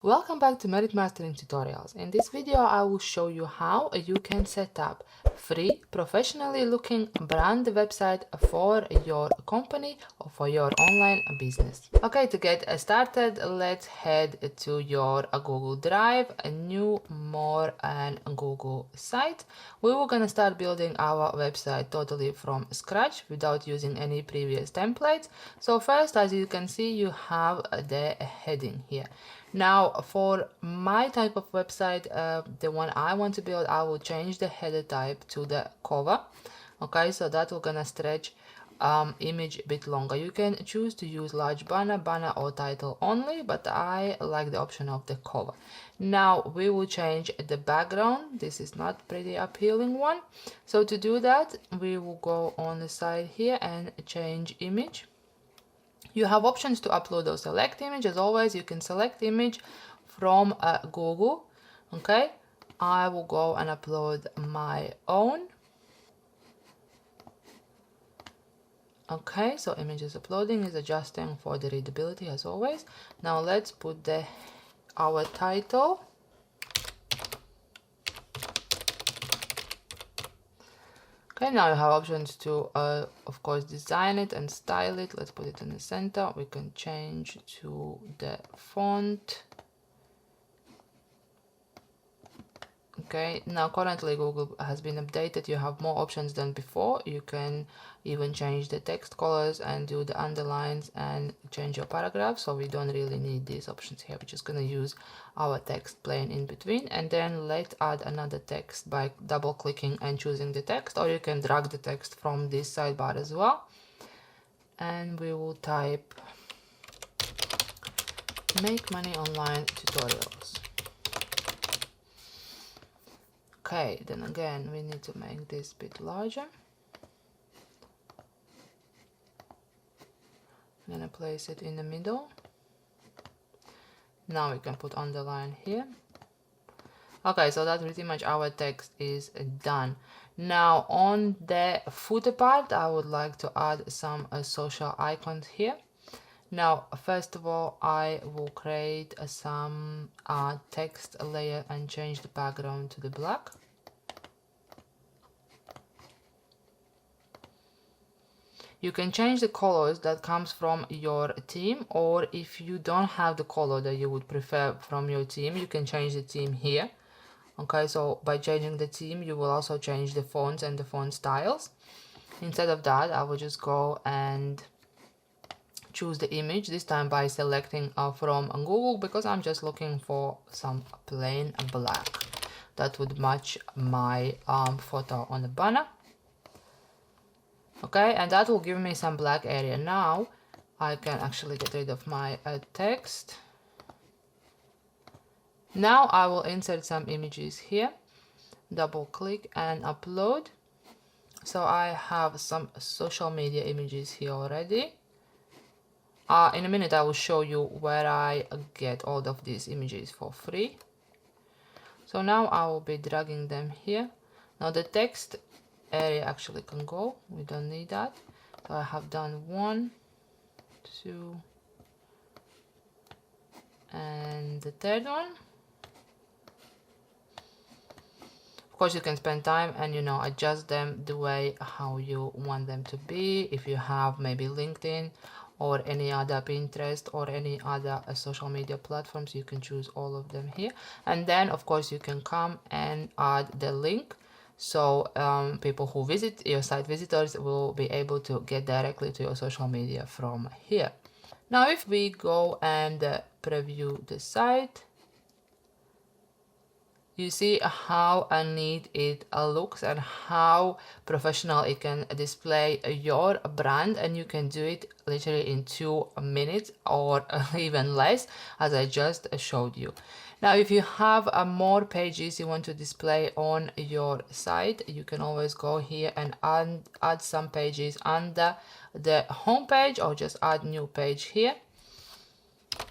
Welcome back to Merit Mastering Tutorials. In this video, I will show you how you can set up free, professionally looking brand website for your company or for your online business. Okay, to get started, let's head to your Google Drive, a new, more, and Google site. We were gonna start building our website totally from scratch without using any previous templates. So first, as you can see, you have the heading here. Now, for my type of website, the one I want to build, I will change the header type to the cover. Okay, so that will gonna stretch image a bit longer. You can choose to use large banner or title only, but I like the option of the cover. Now we will change the background. This is not pretty appealing one. So to do that, we will go on the side here and change image. You have options to upload or select image. As always, you can select image from Google. Okay, I will go and upload my own. Okay, so image is uploading, is adjusting for the readability as always. Now let's put our title. Okay, now you have options to, of course, design it and style it. Let's put it in the center. We can change to the font. Okay, now currently Google has been updated. You have more options than before. You can even change the text colors and do the underlines and change your paragraph. So we don't really need these options here. We're just going to use our text plain in between. And then let's add another text by double clicking and choosing the text, or you can drag the text from this sidebar as well. And we will type "Make money online tutorials." Okay, then again, we need to make this a bit larger. I'm gonna place it in the middle. Now we can put underline here. Okay, so that's pretty much our text is done. Now on the footer part, I would like to add some social icons here. Now, first of all, I will create some text layer and change the background to the black. You can change the colors that comes from your theme, or if you don't have the color that you would prefer from your theme, you can change the theme here. Okay, so by changing the theme, you will also change the fonts and the font styles. Instead of that, I will just go and choose the image, this time by selecting from Google, because I'm just looking for some plain black that would match my photo on the banner. Okay, and that will give me some black area. Now I can actually get rid of my text. Now I will insert some images here, double click and upload. So I have some social media images here already. In a minute I will show you where I get all of these images for free. So now I will be dragging them here. Now the text area actually can go, we don't need that. So I have done 1, 2, and the third one. Of course, you can spend time and adjust them the way how you want them to be. If you have maybe LinkedIn or any other Pinterest or any other social media platforms, you can choose all of them here. And then of course you can come and add the link. So people who visit your site, visitors, will be able to get directly to your social media from here. Now if we go and preview the site, you see how neat it looks and how professional it can display your brand, and you can do it literally in 2 minutes or even less, as I just showed you. Now if you have more pages you want to display on your site, you can always go here and add some pages under the home page, or just add new page here.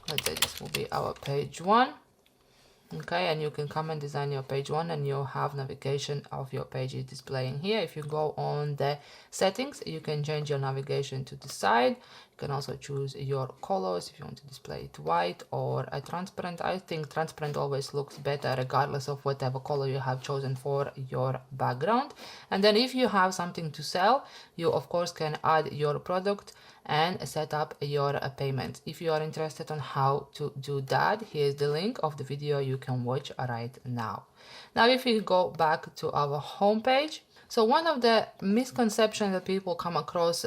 Let's say this will be our page 1. Okay, and you can come and design your page 1 and you'll have navigation of your pages displaying here. If you go on the settings, you can change your navigation to the side. You You can also choose your colors if you want to display it white or a transparent. I think transparent always looks better regardless of whatever color you have chosen for your background. And then if you have something to sell, you of course can add your product and set up your payment. If you are interested on how to do that, here's the link of the video you can watch right now. Now if we go back to our homepage, so one of the misconceptions that people come across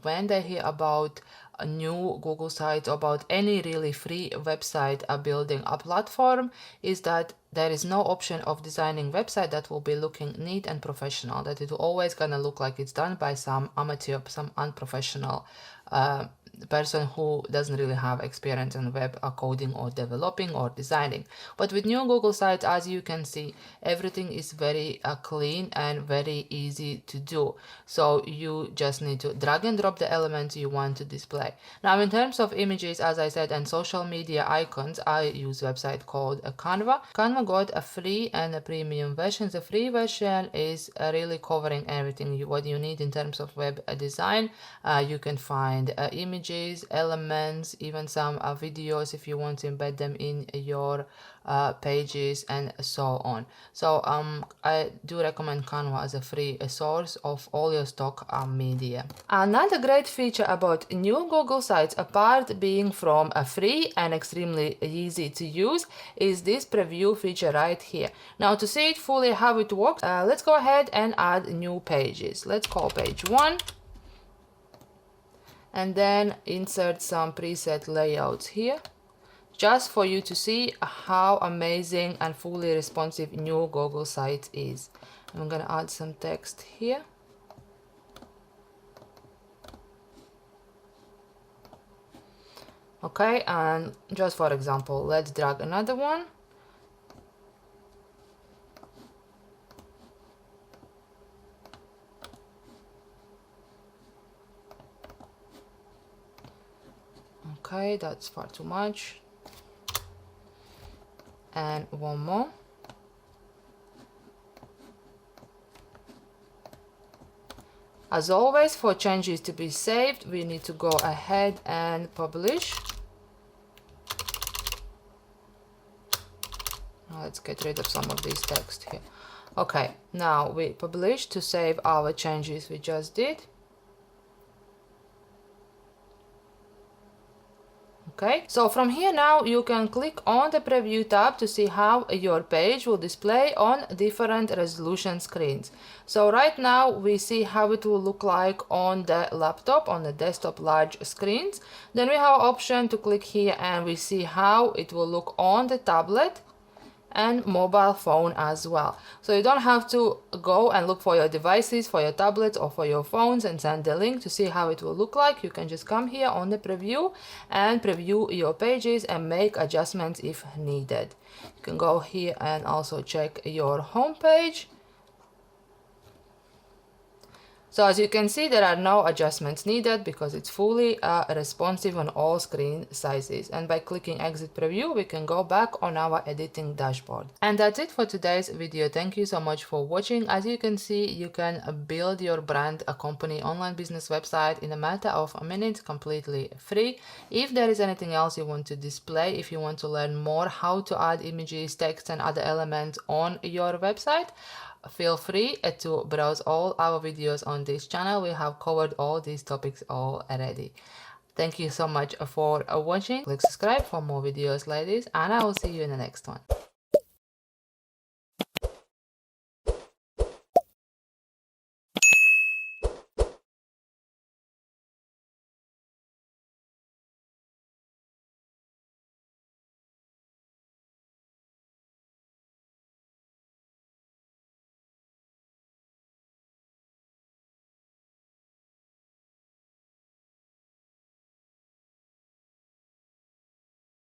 when they hear about a new Google site, about any really free website building a platform, is that there is no option of designing website that will be looking neat and professional, that it will always gonna look like it's done by some amateur, some unprofessional person who doesn't really have experience in web coding or developing or designing. But with new Google sites, as you can see, everything is very clean and very easy to do. So you just need to drag and drop the elements you want to display. Now in terms of images, as I said, and social media icons, I use a website called Canva. Canva got a free and a premium version. The free version is really covering everything what you need in terms of web design. You can find images, elements, even some videos if you want to embed them in your pages and so on. So I do recommend Canva as a free source of all your stock media. Another great feature about new Google sites, apart being from a free and extremely easy to use, is this preview feature right here. Now to see it fully how it works, let's go ahead and add new pages. Let's call page 1. And then insert some preset layouts here, just for you to see how amazing and fully responsive new Google site is. I'm gonna add some text here. Okay, and just for example, let's drag another one. Okay, that's far too much. And one more. As always, for changes to be saved, we need to go ahead and publish. Now let's get rid of some of this text here. Okay, now we publish to save our changes we just did. Okay, so from here now you can click on the preview tab to see how your page will display on different resolution screens. So right now we see how it will look like on the laptop, on the desktop large screens. Then we have option to click here and we see how it will look on the tablet and mobile phone as well. So you don't have to go and look for your devices, for your tablets or for your phones and send the link to see how it will look like. You can just come here on the preview and preview your pages and make adjustments if needed. You can go here and also check your home page. So as you can see, there are no adjustments needed because it's fully responsive on all screen sizes. And by clicking exit preview, we can go back on our editing dashboard. And that's it for today's video. Thank you so much for watching. As you can see, you can build your brand, a company, online business website in a matter of a minute, completely free. If there is anything else you want to display, if you want to learn more how to add images, text and other elements on your website, feel free to browse all our videos on this channel. We have covered all these topics already. Thank you so much for watching. Click subscribe for more videos like this and I will see you in the next one.